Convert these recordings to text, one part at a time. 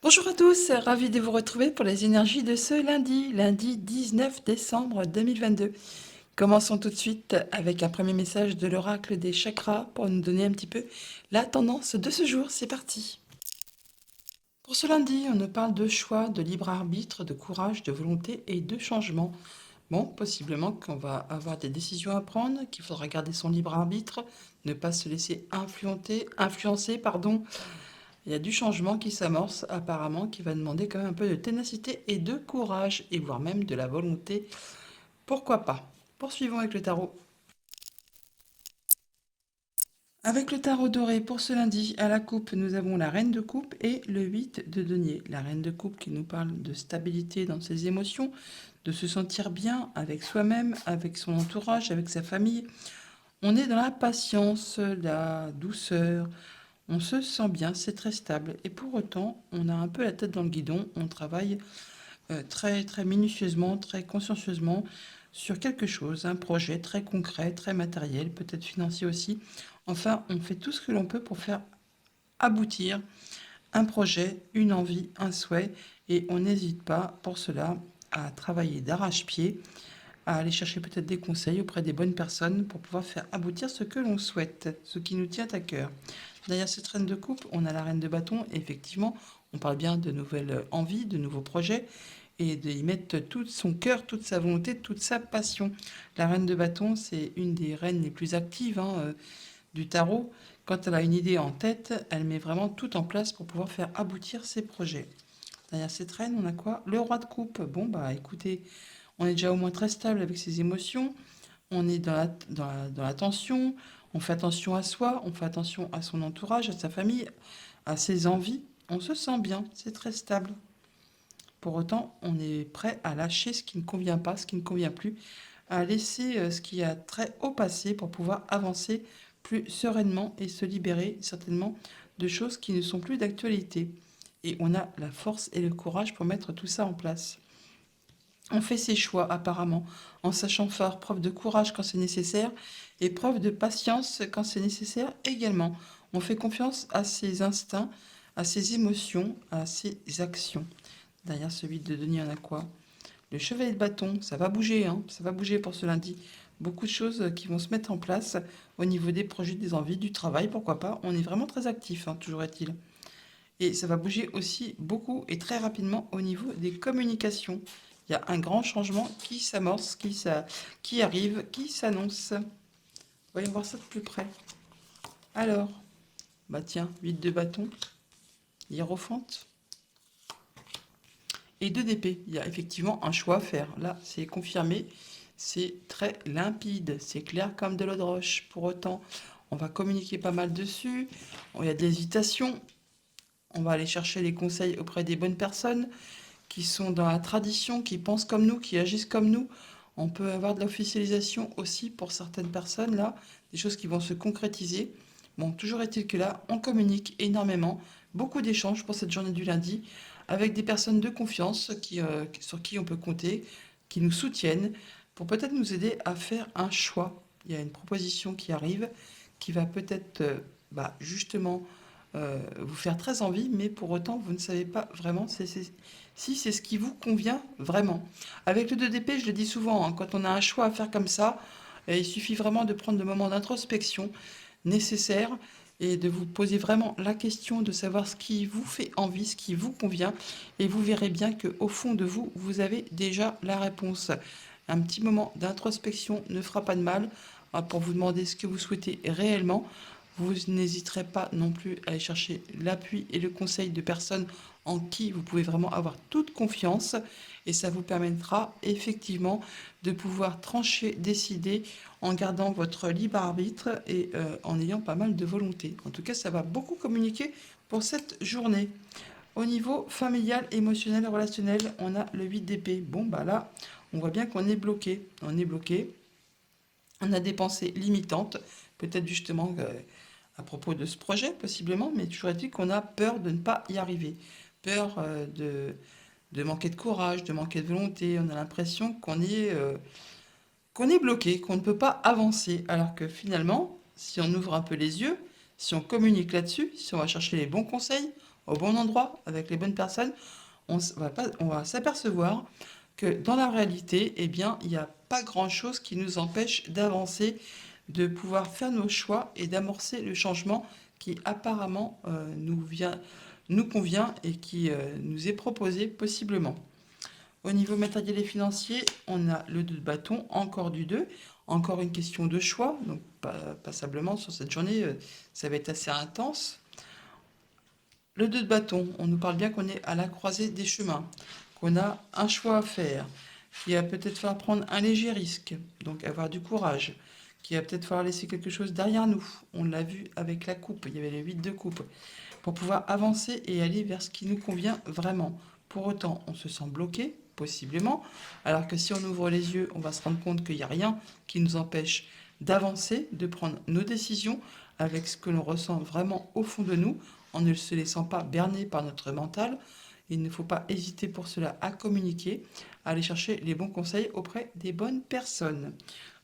Bonjour à tous, ravi de vous retrouver pour les énergies de ce lundi 19 décembre 2022. Commençons tout de suite avec un premier message de l'oracle des chakras pour nous donner un petit peu la tendance de ce jour. C'est parti. Pour ce lundi, on nous parle de choix, de libre arbitre, de courage, de volonté et de changement. Bon, possiblement qu'on va avoir des décisions à prendre, qu'il faudra garder son libre arbitre, ne pas se laisser influencer, pardon. Il y a du changement qui s'amorce apparemment, qui va demander quand même un peu de ténacité et de courage, et voire même de la volonté. Pourquoi pas? Poursuivons avec le tarot. Avec le tarot doré pour ce lundi, à la coupe, nous avons la reine de coupe et le 8 de denier. La reine de coupe qui nous parle de stabilité dans ses émotions, de se sentir bien avec soi-même, avec son entourage, avec sa famille. On est dans la patience, la douceur, on se sent bien, c'est très stable. Et pour autant, on a un peu la tête dans le guidon, on travaille très, très minutieusement, très consciencieusement sur quelque chose, un projet très concret, très matériel, peut-être financier aussi. Enfin, on fait tout ce que l'on peut pour faire aboutir un projet, une envie, un souhait, et on n'hésite pas pour cela à travailler d'arrache-pied, à aller chercher peut-être des conseils auprès des bonnes personnes pour pouvoir faire aboutir ce que l'on souhaite, ce qui nous tient à cœur. Derrière cette reine de coupe, on a la reine de bâton, et effectivement, on parle bien de nouvelles envies, de nouveaux projets, et d'y mettre tout son cœur, toute sa volonté, toute sa passion. La reine de bâton, c'est une des reines les plus actives du tarot. Quand elle a une idée en tête, elle met vraiment tout en place pour pouvoir faire aboutir ses projets. Derrière cette reine, on a quoi? Le roi de coupe. Bon, bah écoutez, on est déjà au moins très stable avec ses émotions, on est dans la tension, on fait attention à soi, on fait attention à son entourage, à sa famille, à ses envies. On se sent bien, c'est très stable. Pour autant, on est prêt à lâcher ce qui ne convient pas, ce qui ne convient plus, à laisser ce qui a très haut passé pour pouvoir avancer plus sereinement et se libérer certainement de choses qui ne sont plus d'actualité. Et on a la force et le courage pour mettre tout ça en place. On fait ses choix apparemment, en sachant faire preuve de courage quand c'est nécessaire et preuve de patience quand c'est nécessaire également. On fait confiance à ses instincts, à ses émotions, à ses actions. Derrière celui de Denis, on a quoi? Le chevalier de bâton, ça va bouger, ça va bouger pour ce lundi. Beaucoup de choses qui vont se mettre en place au niveau des projets, des envies, du travail, pourquoi pas. On est vraiment très actif, toujours est-il. Et ça va bouger aussi beaucoup et très rapidement au niveau des communications. Il y a un grand changement qui s'amorce, qui arrive, qui s'annonce. Voyons voir ça de plus près. Alors, bah tiens, 8 de bâton, hiérophante et 2 d'épée. Il y a effectivement un choix à faire. Là, c'est confirmé, c'est très limpide, c'est clair comme de l'eau de roche. Pour autant, on va communiquer pas mal dessus. Il y a de l'hésitation. On va aller chercher les conseils auprès des bonnes personnes qui sont dans la tradition, qui pensent comme nous, qui agissent comme nous. On peut avoir de l'officialisation aussi pour certaines personnes, là, des choses qui vont se concrétiser. Bon, toujours est-il que là, on communique énormément, beaucoup d'échanges pour cette journée du lundi, avec des personnes de confiance sur qui on peut compter, qui nous soutiennent, pour peut-être nous aider à faire un choix. Il y a une proposition qui arrive, qui va peut-être, justement, vous faire très envie, mais pour autant, vous ne savez pas vraiment si c'est ce qui vous convient vraiment. Avec le 2 d'épée, je le dis souvent, quand on a un choix à faire comme ça, il suffit vraiment de prendre le moment d'introspection nécessaire et de vous poser vraiment la question de savoir ce qui vous fait envie, ce qui vous convient, et vous verrez bien que au fond de vous, vous avez déjà la réponse. Un petit moment d'introspection ne fera pas de mal pour vous demander ce que vous souhaitez réellement. Vous n'hésiterez pas non plus à aller chercher l'appui et le conseil de personnes en qui vous pouvez vraiment avoir toute confiance, et ça vous permettra effectivement de pouvoir trancher, décider en gardant votre libre arbitre et en ayant pas mal de volonté. En tout cas, ça va beaucoup communiquer pour cette journée. Au niveau familial, émotionnel, relationnel, on a le 8 d'épée. Bon, bah là, on voit bien qu'on est bloqué. On est bloqué. On a des pensées limitantes, peut-être justement à propos de ce projet, possiblement, mais toujours est-il qu'on a peur de ne pas y arriver. Peur de manquer de courage, de manquer de volonté. On a l'impression qu'on est bloqué, qu'on ne peut pas avancer. Alors que finalement, si on ouvre un peu les yeux, si on communique là-dessus, si on va chercher les bons conseils au bon endroit, avec les bonnes personnes, on va s'apercevoir que dans la réalité, eh bien, il n'y a pas grand-chose qui nous empêche d'avancer, de pouvoir faire nos choix et d'amorcer le changement qui apparemment nous convient et qui nous est proposé possiblement. Au niveau matériel et financier, on a le 2 de bâton, encore du 2, encore une question de choix, donc passablement sur cette journée, ça va être assez intense. Le 2 de bâton, on nous parle bien qu'on est à la croisée des chemins, qu'on a un choix à faire, qu'il va peut-être falloir prendre un léger risque, donc avoir du courage, qu'il va peut-être falloir laisser quelque chose derrière nous. On l'a vu avec la coupe, il y avait les 8 de coupe, pour pouvoir avancer et aller vers ce qui nous convient vraiment. Pour autant, on se sent bloqué, possiblement, alors que si on ouvre les yeux, on va se rendre compte qu'il n'y a rien qui nous empêche d'avancer, de prendre nos décisions avec ce que l'on ressent vraiment au fond de nous, en ne se laissant pas berner par notre mental. Il ne faut pas hésiter pour cela à communiquer, à aller chercher les bons conseils auprès des bonnes personnes.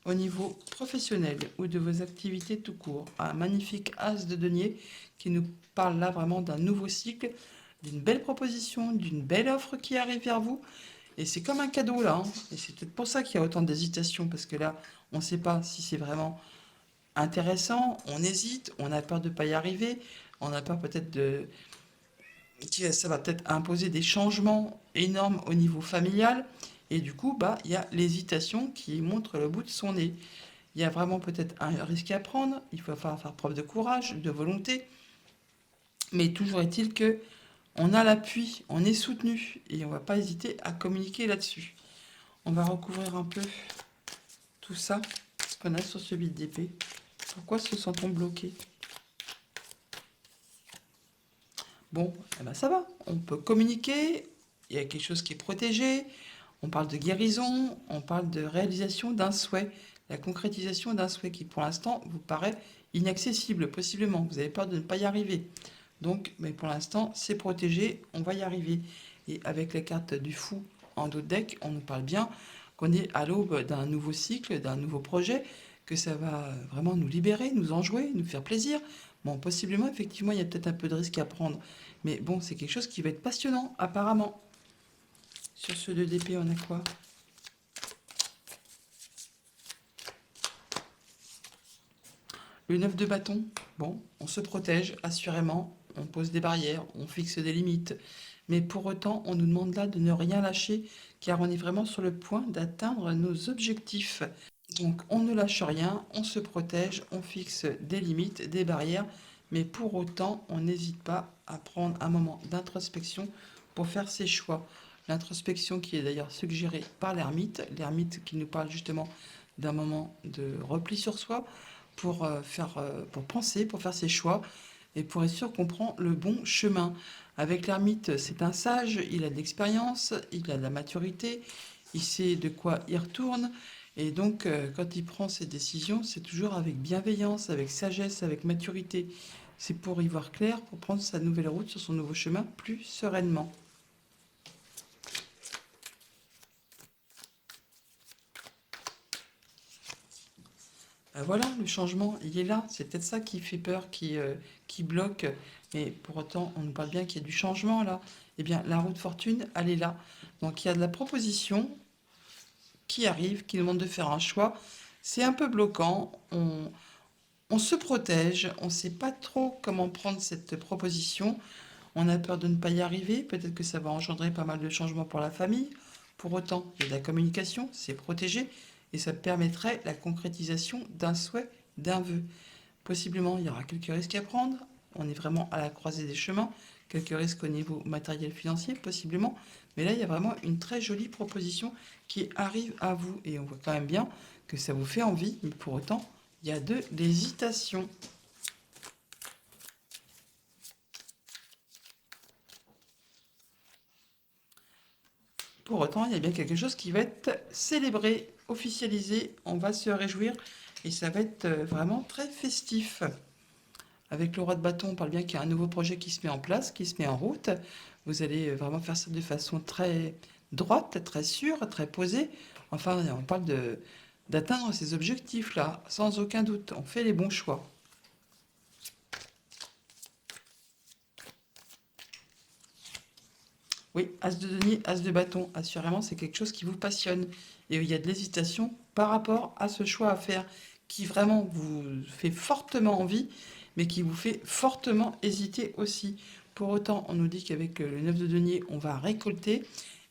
Au niveau professionnel ou de vos activités tout court, un magnifique as de denier qui nous parle là vraiment d'un nouveau cycle, d'une belle proposition, d'une belle offre qui arrive vers vous. Et c'est comme un cadeau là, hein. Et c'est peut-être pour ça qu'il y a autant d'hésitation, parce que là, on ne sait pas si c'est vraiment intéressant, on hésite, on a peur de ne pas y arriver, on a peur peut-être ça va peut-être imposer des changements énormes au niveau familial. Et du coup, il y a l'hésitation qui montre le bout de son nez. Il y a vraiment peut-être un risque à prendre, il va falloir faire preuve de courage, de volonté. Mais toujours est-il que on a l'appui, on est soutenu et on ne va pas hésiter à communiquer là-dessus. On va recouvrir un peu tout ça, ce qu'on a sur ce 8 d'épée. Pourquoi se sent-on bloqué? Bon, eh ben ça va, on peut communiquer, il y a quelque chose qui est protégé, on parle de guérison, on parle de réalisation d'un souhait, la concrétisation d'un souhait qui pour l'instant vous paraît inaccessible, possiblement, vous avez peur de ne pas y arriver. Donc, mais pour l'instant, c'est protégé, on va y arriver. Et avec la carte du fou en dos de deck, on nous parle bien qu'on est à l'aube d'un nouveau cycle, d'un nouveau projet, que ça va vraiment nous libérer, nous enjouer, nous faire plaisir. Bon, possiblement, effectivement, il y a peut-être un peu de risque à prendre. Mais bon, c'est quelque chose qui va être passionnant, apparemment. Sur ce 2 d'épée, on a quoi? Le 9 de bâton. Bon, on se protège, assurément. On pose des barrières, on fixe des limites. Mais pour autant, on nous demande là de ne rien lâcher, car on est vraiment sur le point d'atteindre nos objectifs. Donc, on ne lâche rien, on se protège, on fixe des limites, des barrières, mais pour autant, on n'hésite pas à prendre un moment d'introspection pour faire ses choix. L'introspection qui est d'ailleurs suggérée par l'ermite qui nous parle justement d'un moment de repli sur soi pour penser, pour faire ses choix et pour être sûr qu'on prend le bon chemin. Avec l'ermite, c'est un sage, il a de l'expérience, il a de la maturité, il sait de quoi il retourne. Et donc, quand il prend ses décisions, c'est toujours avec bienveillance, avec sagesse, avec maturité. C'est pour y voir clair, pour prendre sa nouvelle route sur son nouveau chemin plus sereinement. Voilà, le changement, il est là. C'est peut-être ça qui fait peur, qui bloque. Mais pour autant, on nous parle bien qu'il y a du changement là. Eh bien, la roue de fortune, elle est là. Donc, il y a de la proposition qui arrive, qui demande de faire un choix. C'est un peu bloquant. On se protège. On ne sait pas trop comment prendre cette proposition. On a peur de ne pas y arriver. Peut-être que ça va engendrer pas mal de changements pour la famille. Pour autant, il y a de la communication, c'est protégé et ça permettrait la concrétisation d'un souhait, d'un vœu. Possiblement, il y aura quelques risques à prendre. On est vraiment à la croisée des chemins. Quelques risques au niveau matériel financier, possiblement. Mais là, il y a vraiment une très jolie proposition qui arrive à vous. Et on voit quand même bien que ça vous fait envie. Mais pour autant, il y a de l'hésitation. Pour autant, il y a bien quelque chose qui va être célébré, officialisé. On va se réjouir et ça va être vraiment très festif. Avec le roi de bâton, on parle bien qu'il y a un nouveau projet qui se met en place, qui se met en route. Vous allez vraiment faire ça de façon très droite, très sûre, très posée. Enfin, on parle d'atteindre ces objectifs-là, sans aucun doute. On fait les bons choix. Oui, as de denier, as de bâton. Assurément, c'est quelque chose qui vous passionne. Et il y a de l'hésitation par rapport à ce choix à faire qui vraiment vous fait fortement envie, mais qui vous fait fortement hésiter aussi. Pour autant, on nous dit qu'avec le 9 de denier, on va récolter,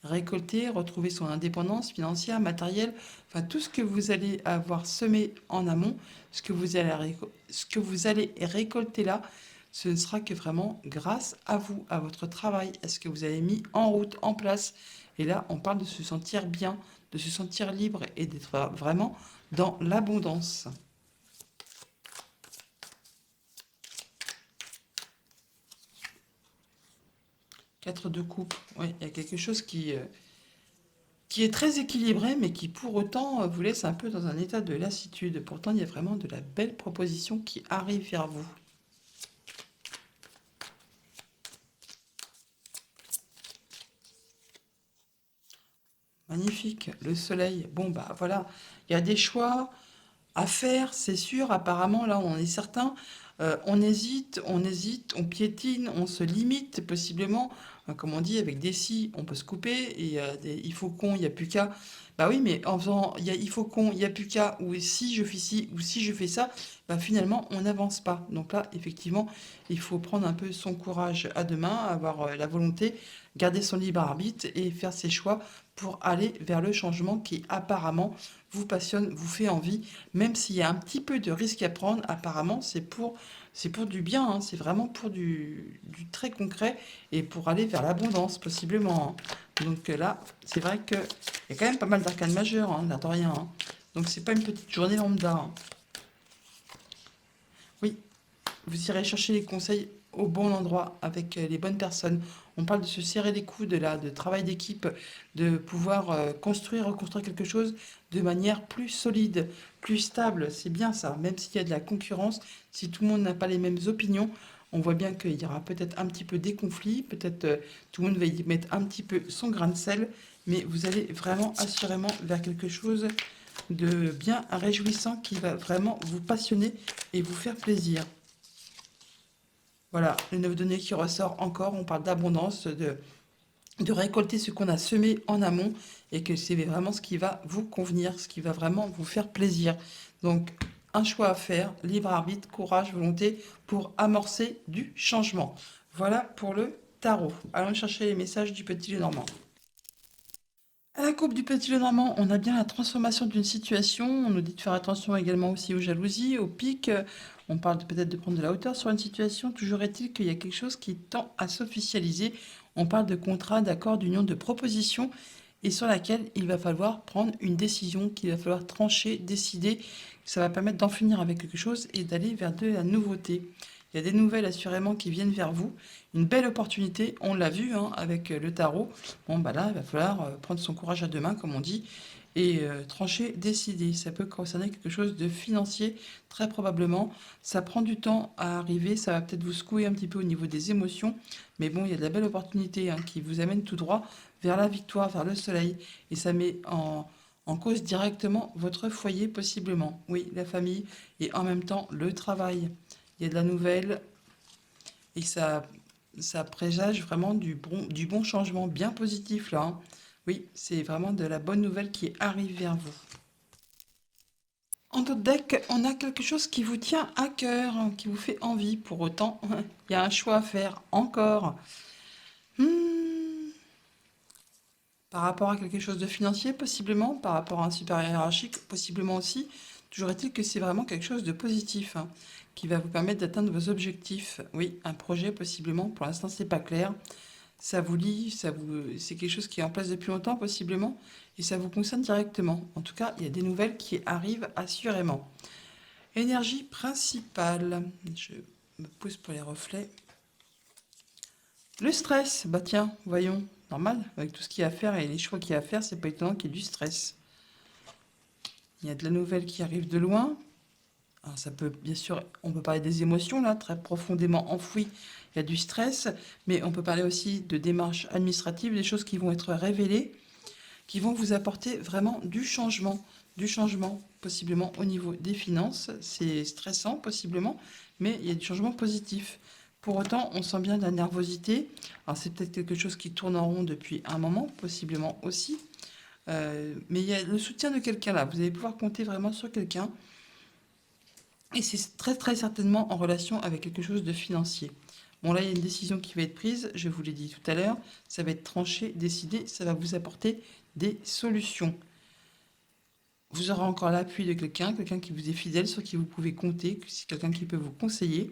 retrouver son indépendance financière, matérielle, enfin tout ce que vous allez avoir semé en amont, ce que vous allez récolter là, ce ne sera que vraiment grâce à vous, à votre travail, à ce que vous avez mis en route, en place. Et là, on parle de se sentir bien, de se sentir libre et d'être vraiment dans l'abondance. 4 de coupe, oui, il y a quelque chose qui est très équilibré, mais qui pour autant vous laisse un peu dans un état de lassitude. Pourtant, il y a vraiment de la belle proposition qui arrive vers vous. Magnifique, le soleil. Bon, bah voilà, il y a des choix à faire, c'est sûr. Apparemment, là, on est certain. On hésite, on piétine, on se limite possiblement. Comme on dit, avec des si, on peut se couper. Et des il faut qu'on, il n'y a plus qu'à. Bah oui, mais en faisant il faut qu'on, il n'y a plus qu'à, ou si je fais ci, ou si je fais ça, bah finalement, on n'avance pas. Donc là, effectivement, il faut prendre un peu son courage à deux mains, avoir la volonté, garder son libre arbitre et faire ses choix pour aller vers le changement qui apparemment vous passionne, vous fait envie, même s'il y a un petit peu de risque à prendre, apparemment c'est pour du bien, hein, c'est vraiment pour du très concret et pour aller vers l'abondance possiblement, hein. Donc là, c'est vrai qu'il y a quand même pas mal d'arcanes majeures, hein, là de rien, hein. Donc c'est pas une petite journée lambda, hein. Oui, vous irez chercher les conseils au bon endroit avec les bonnes personnes. On parle de se serrer les coudes là, de travail d'équipe, de pouvoir construire, reconstruire quelque chose de manière plus solide, plus stable. C'est bien ça, même s'il y a de la concurrence, si tout le monde n'a pas les mêmes opinions, on voit bien qu'il y aura peut-être un petit peu des conflits, peut-être tout le monde va y mettre un petit peu son grain de sel, mais vous allez vraiment assurément vers quelque chose de bien réjouissant qui va vraiment vous passionner et vous faire plaisir. Voilà, le 9 de nez qui ressort encore, on parle d'abondance, de récolter ce qu'on a semé en amont et que c'est vraiment ce qui va vous convenir, ce qui va vraiment vous faire plaisir. Donc, un choix à faire, libre arbitre, courage, volonté pour amorcer du changement. Voilà pour le tarot. Allons chercher les messages du petit Lenormand. À la coupe du petit Lenormand, on a bien la transformation d'une situation. On nous dit de faire attention également aussi aux jalousies, aux pics. On parle peut-être de prendre de la hauteur sur une situation. Toujours est-il qu'il y a quelque chose qui tend à s'officialiser. On parle de contrat, d'accord, d'union, de proposition et sur laquelle il va falloir prendre une décision, qu'il va falloir trancher, décider. Ça va permettre d'en finir avec quelque chose et d'aller vers de la nouveauté. Il y a des nouvelles assurément qui viennent vers vous. Une belle opportunité, on l'a vu hein, avec le tarot. Bon, bah là, il va falloir prendre son courage à deux mains, comme on dit, et trancher, décider. Ça peut concerner quelque chose de financier, très probablement. Ça prend du temps à arriver, ça va peut-être vous secouer un petit peu au niveau des émotions, mais bon, il y a de la belle opportunité hein, qui vous amène tout droit vers la victoire, vers le soleil, et ça met en cause directement votre foyer, possiblement. Oui, la famille, et en même temps le travail. Il y a de la nouvelle, et ça présage vraiment du bon changement, bien positif là, hein. Oui, c'est vraiment de la bonne nouvelle qui arrive vers vous. En d'autres deck, on a quelque chose qui vous tient à cœur, hein, qui vous fait envie. Pour autant, il y a un choix à faire encore. Hmm, Par rapport à quelque chose de financier, possiblement, par rapport à un supérieur hiérarchique, possiblement aussi. Toujours est-il que c'est vraiment quelque chose de positif, hein, qui va vous permettre d'atteindre vos objectifs. Oui, un projet, possiblement. Pour l'instant, c'est pas clair. Ça vous lie, c'est quelque chose qui est en place depuis longtemps, possiblement, et ça vous concerne directement. En tout cas, il y a des nouvelles qui arrivent assurément. Énergie principale. Je me pousse pour les reflets. Le stress, bah tiens, voyons, normal, avec tout ce qu'il y a à faire et les choix qu'il y a à faire, c'est pas étonnant qu'il y ait du stress. Il y a de la nouvelle qui arrive de loin. Alors ça peut, bien sûr, on peut parler des émotions, là, très profondément enfouies. Il y a du stress, mais on peut parler aussi de démarches administratives, des choses qui vont être révélées, qui vont vous apporter vraiment du changement, possiblement au niveau des finances. C'est stressant, possiblement, mais il y a du changement positif. Pour autant, on sent bien de la nervosité. Alors, c'est peut-être quelque chose qui tourne en rond depuis un moment, possiblement aussi. Mais il y a le soutien de quelqu'un là. Vous allez pouvoir compter vraiment sur quelqu'un. Et c'est très très certainement en relation avec quelque chose de financier. Bon, là, il y a une décision qui va être prise. Je vous l'ai dit tout à l'heure. Ça va être tranché, décidé. Ça va vous apporter des solutions. Vous aurez encore l'appui de quelqu'un, quelqu'un qui vous est fidèle, sur qui vous pouvez compter, c'est quelqu'un qui peut vous conseiller.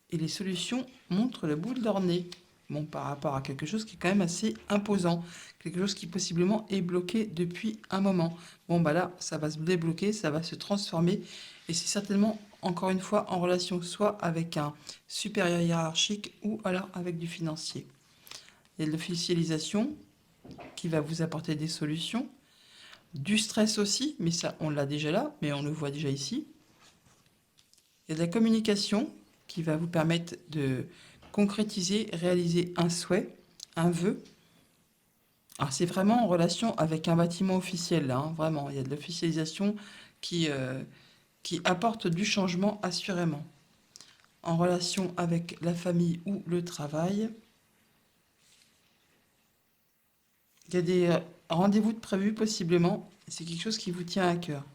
Et les solutions montrent le bout de leur nez. Bon, par rapport à quelque chose qui est quand même assez imposant, quelque chose qui possiblement est bloqué depuis un moment. Bon, bah là, ça va se débloquer, ça va se transformer, et c'est certainement, encore une fois, en relation soit avec un supérieur hiérarchique ou alors avec du financier. Il y a de l'officialisation qui va vous apporter des solutions, du stress aussi, mais ça, on l'a déjà là, mais on le voit déjà ici. Il y a de la communication qui va vous permettre de concrétiser, réaliser un souhait, un vœu. Alors c'est vraiment en relation avec un bâtiment officiel, là, hein, vraiment. Il y a de l'officialisation qui, euh, qui apporte du changement assurément. En relation avec la famille ou le travail, il y a des rendez-vous de prévus possiblement. C'est quelque chose qui vous tient à cœur.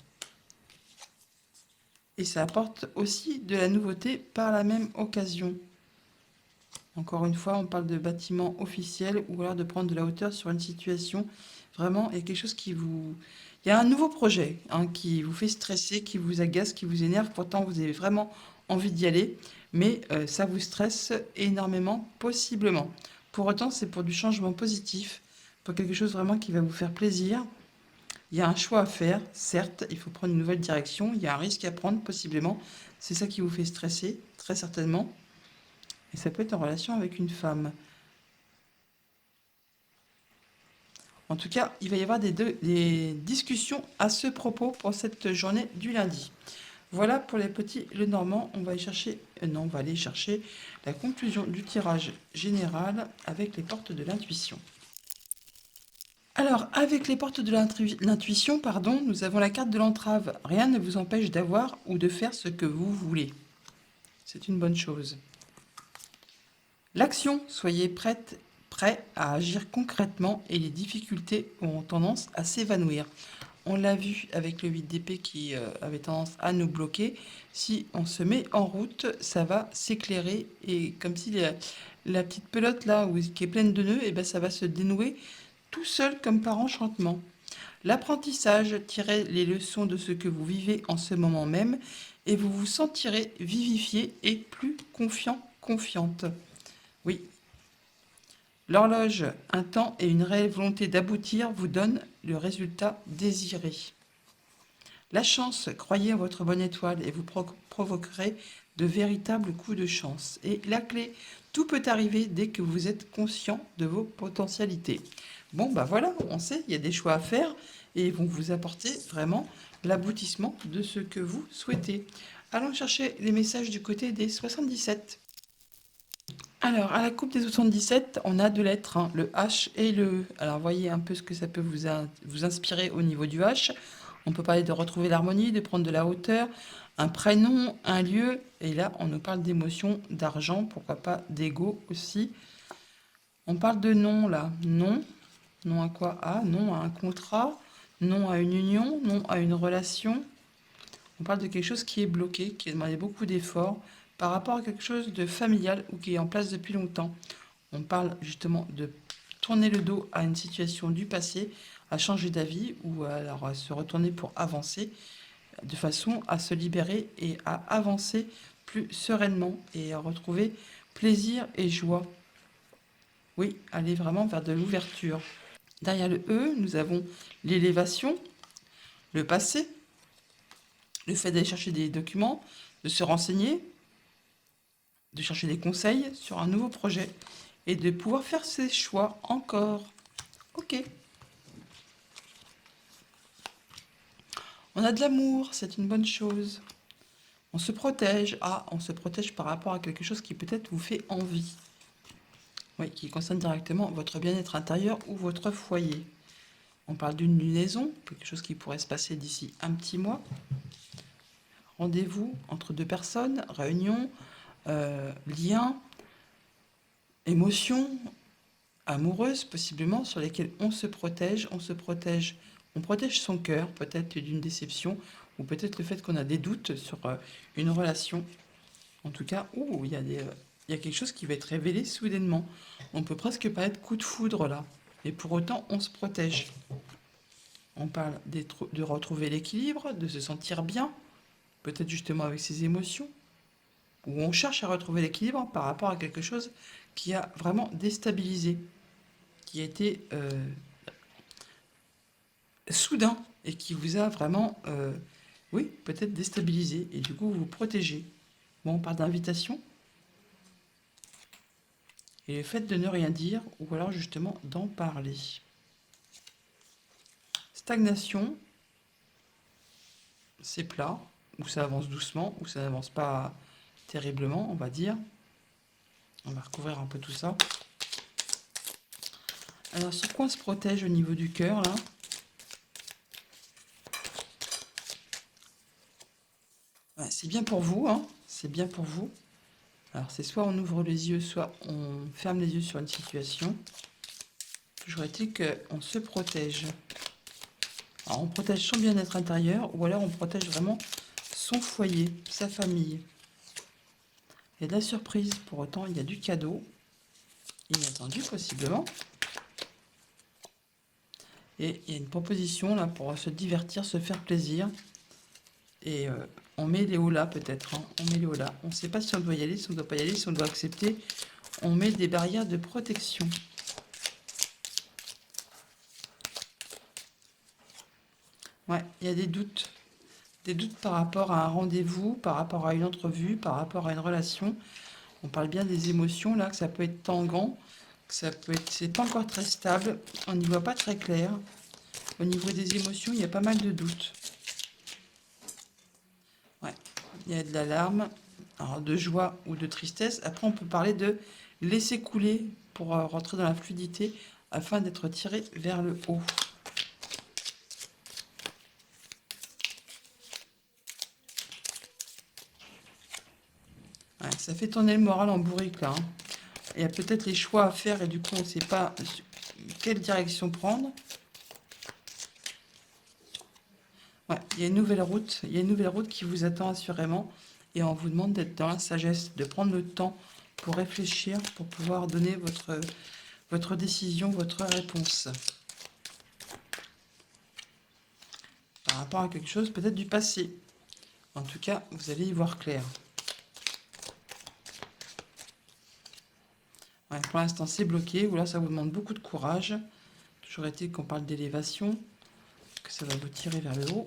Et ça apporte aussi de la nouveauté par la même occasion. Encore une fois, on parle de bâtiment officiel ou alors de prendre de la hauteur sur une situation. Vraiment, il y a quelque chose qui vous... Il y a un nouveau projet hein, qui vous fait stresser, qui vous agace, qui vous énerve. Pourtant, vous avez vraiment envie d'y aller, mais ça vous stresse énormément, possiblement. Pour autant, c'est pour du changement positif, pour quelque chose vraiment qui va vous faire plaisir. Il y a un choix à faire, certes, il faut prendre une nouvelle direction, il y a un risque à prendre, possiblement. C'est ça qui vous fait stresser, très certainement. Et ça peut être en relation avec une femme. En tout cas, il va y avoir des discussions à ce propos pour cette journée du lundi. Voilà pour les petits Lenormand. On va on va aller chercher la conclusion du tirage général avec les portes de l'intuition. Alors, avec les portes de l'intuition, pardon, nous avons la carte de l'entrave. Rien ne vous empêche d'avoir ou de faire ce que vous voulez. C'est une bonne chose. L'action, soyez prêt à agir concrètement et les difficultés ont tendance à s'évanouir. On l'a vu avec le 8 d'épée qui avait tendance à nous bloquer. Si on se met en route, ça va s'éclairer et comme si la petite pelote là qui est pleine de nœuds, et ben ça va se dénouer tout seul comme par enchantement. L'apprentissage, tirez les leçons de ce que vous vivez en ce moment même et vous vous sentirez vivifié et plus confiant, confiante. Oui, l'horloge, un temps et une réelle volonté d'aboutir vous donnent le résultat désiré. La chance, croyez en votre bonne étoile et vous provoquerez de véritables coups de chance. Et la clé, tout peut arriver dès que vous êtes conscient de vos potentialités. Bon, bah voilà, on sait, il y a des choix à faire et ils vont vous apporter vraiment l'aboutissement de ce que vous souhaitez. Allons chercher les messages du côté des 77. Alors, à la coupe des 77, on a deux lettres, hein, le H et le E. Alors, voyez un peu ce que ça peut vous inspirer au niveau du H. On peut parler de retrouver l'harmonie, de prendre de la hauteur, un prénom, un lieu. Et là, on nous parle d'émotion, d'argent, pourquoi pas d'ego aussi. On parle de non, là. Non. Non à quoi? Ah, non à un contrat. Non à une union. Non à une relation. On parle de quelque chose qui est bloqué, qui a demandé beaucoup d'efforts par rapport à quelque chose de familial ou qui est en place depuis longtemps. On parle justement de tourner le dos à une situation du passé, à changer d'avis ou alors à se retourner pour avancer, de façon à se libérer et à avancer plus sereinement et à retrouver plaisir et joie. Oui, aller vraiment vers de l'ouverture. Derrière le E, nous avons l'élévation, le passé, le fait d'aller chercher des documents, de se renseigner, de chercher des conseils sur un nouveau projet et de pouvoir faire ses choix encore. Ok. On a de l'amour, c'est une bonne chose. On se protège. Ah, on se protège par rapport à quelque chose qui peut-être vous fait envie. Oui, qui concerne directement votre bien-être intérieur ou votre foyer. On parle d'une lunaison, quelque chose qui pourrait se passer d'ici un petit mois. Rendez-vous entre deux personnes, réunion, liens, émotions amoureuses possiblement sur lesquelles on se protège, on protège son cœur peut-être d'une déception ou peut-être le fait qu'on a des doutes sur une relation. En tout cas, il y a quelque chose qui va être révélé soudainement. On peut presque pas être coup de foudre là. Et pour autant, on se protège. On parle de retrouver l'équilibre, de se sentir bien, peut-être justement avec ses émotions, où on cherche à retrouver l'équilibre par rapport à quelque chose qui a vraiment déstabilisé, qui a été soudain et qui vous a vraiment, oui, peut-être déstabilisé. Et du coup, vous vous protégez. Bon, on parle d'invitation. Et le fait de ne rien dire, ou alors justement d'en parler. Stagnation, c'est plat, ou ça avance doucement, ou ça n'avance pas terriblement, on va dire. On va recouvrir un peu tout ça. Alors, sur quoi on se protège au niveau du cœur, là? Ouais, c'est bien pour vous, hein, c'est bien pour vous. Alors, c'est soit on ouvre les yeux, soit on ferme les yeux sur une situation. Toujours est-il qu'on se protège. Alors, on protège son bien-être intérieur, ou alors on protège vraiment son foyer, sa famille. Il y a de la surprise, pour autant, il y a du cadeau, inattendu possiblement. Et il y a une proposition là pour se divertir, se faire plaisir. Et on met les hauts là peut-être, hein. On met les hauts là. On ne sait pas si on doit y aller, si on ne doit pas y aller, si on doit accepter. On met des barrières de protection. Ouais, il y a des doutes. Des doutes par rapport à un rendez-vous, par rapport à une entrevue, par rapport à une relation. On parle bien des émotions là, que ça peut être tanguant, que ça peut être, c'est pas encore très stable, on n'y voit pas très clair. Au niveau des émotions, il y a pas mal de doutes. Ouais, il y a de l'alarme, alors de joie ou de tristesse. Après, on peut parler de laisser couler pour rentrer dans la fluidité afin d'être tiré vers le haut. Ouais, ça fait tourner le moral en bourrique là, hein. Il y a peut-être les choix à faire et du coup, on ne sait pas quelle direction prendre. Ouais, il y a une nouvelle route, il y a une nouvelle route qui vous attend assurément et on vous demande d'être dans la sagesse, de prendre le temps pour réfléchir, pour pouvoir donner votre décision, votre réponse par rapport à quelque chose peut-être du passé. En tout cas, vous allez y voir clair. Ouais, pour l'instant, c'est bloqué, ou là, ça vous demande beaucoup de courage. Toujours été qu'on parle d'élévation, que ça va vous tirer vers le haut.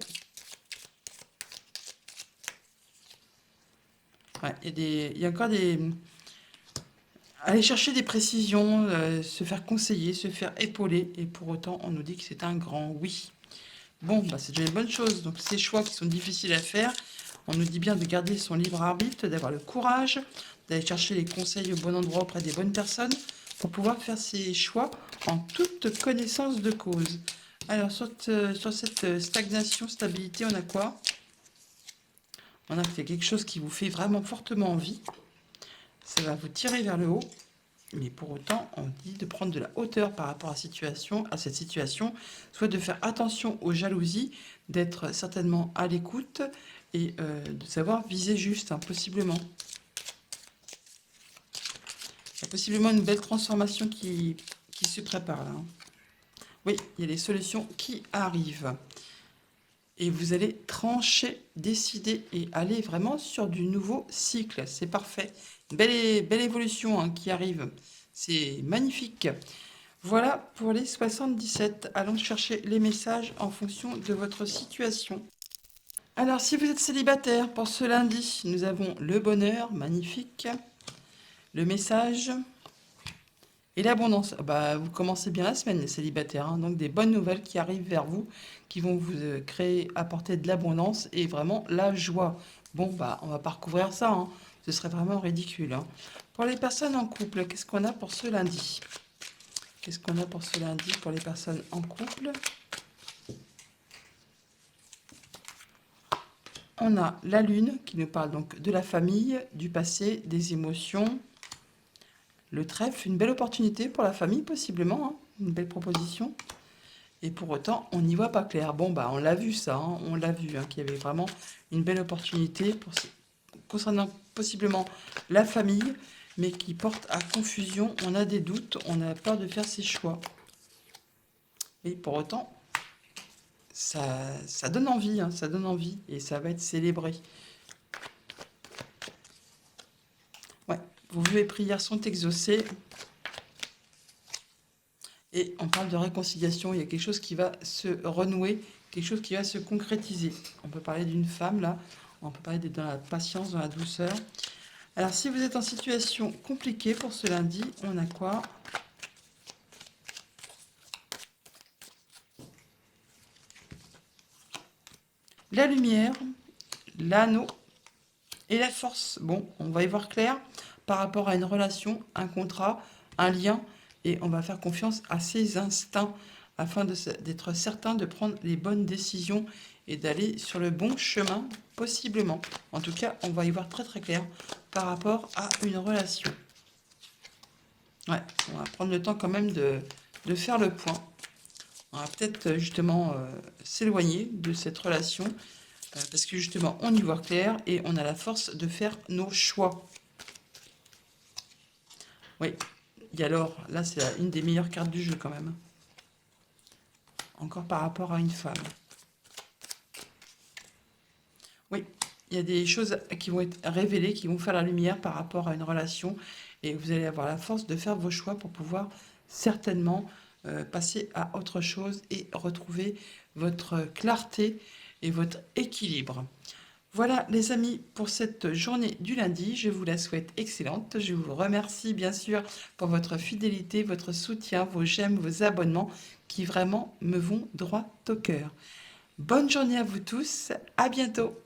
Ouais, il y a encore des... Aller chercher des précisions, se faire conseiller, se faire épauler, et pour autant, on nous dit que c'est un grand oui. Bon, bah, c'est déjà une bonne chose. Donc, ces choix qui sont difficiles à faire, on nous dit bien de garder son libre arbitre, d'avoir le courage, d'aller chercher les conseils au bon endroit auprès des bonnes personnes pour pouvoir faire ces choix en toute connaissance de cause. Alors, sur cette stagnation, stabilité, on a quoi? On a fait quelque chose qui vous fait vraiment fortement envie. Ça va vous tirer vers le haut. Mais pour autant, on dit de prendre de la hauteur par rapport à cette situation, soit de faire attention aux jalousies, d'être certainement à l'écoute et de savoir viser juste, hein, possiblement. Il y a possiblement une belle transformation qui se prépare là, hein. Oui, il y a des solutions qui arrivent. Et vous allez trancher, décider et aller vraiment sur du nouveau cycle. C'est parfait. Belle évolution, hein, qui arrive. C'est magnifique. Voilà pour les 77. Allons chercher les messages en fonction de votre situation. Alors, si vous êtes célibataire, pour ce lundi, nous avons le bonheur, magnifique. Le message et l'abondance. Bah, vous commencez bien la semaine, les célibataires, hein. Donc, des bonnes nouvelles qui arrivent vers vous, qui vont vous apporter de l'abondance et vraiment la joie. Bon, bah, on va pas recouvrir ça, hein. Ce serait vraiment ridicule, hein. Pour les personnes en couple, qu'est-ce qu'on a pour ce lundi? Qu'est-ce qu'on a pour ce lundi pour les personnes en couple? on a la lune qui nous parle donc de la famille, du passé, des émotions. Le trèfle, une belle opportunité pour la famille, possiblement, hein, une belle proposition. Et pour autant, on n'y voit pas clair. Bon, bah, on l'a vu ça, hein, on l'a vu, hein, qu'il y avait vraiment une belle opportunité concernant possiblement la famille, mais qui porte à confusion. On a des doutes, on a peur de faire ses choix. Et pour autant, ça donne envie, hein, ça donne envie, et ça va être célébré. Ouais, vos vœux et prières sont exaucés. Et on parle de réconciliation, il y a quelque chose qui va se renouer, quelque chose qui va se concrétiser. On peut parler d'une femme, là, on peut parler d'être dans la patience, dans la douceur. Alors, si vous êtes en situation compliquée pour ce lundi, on a quoi? La lumière, l'anneau et la force. Bon, on va y voir clair par rapport à une relation, un contrat, un lien, et on va faire confiance à ses instincts afin d'être certain de prendre les bonnes décisions et d'aller sur le bon chemin, possiblement. En tout cas, on va y voir très très clair par rapport à une relation. Ouais, on va prendre le temps quand même de faire le point. On va peut-être justement s'éloigner de cette relation parce que justement, on y voit clair et on a la force de faire nos choix. Oui, et alors, là, c'est une des meilleures cartes du jeu quand même. Encore par rapport à une femme. Oui, il y a des choses qui vont être révélées, qui vont faire la lumière par rapport à une relation. Et vous allez avoir la force de faire vos choix pour pouvoir certainement passer à autre chose et retrouver votre clarté et votre équilibre. Voilà les amis pour cette journée du lundi, je vous la souhaite excellente. Je vous remercie bien sûr pour votre fidélité, votre soutien, vos j'aime, vos abonnements qui vraiment me vont droit au cœur. Bonne journée à vous tous, à bientôt.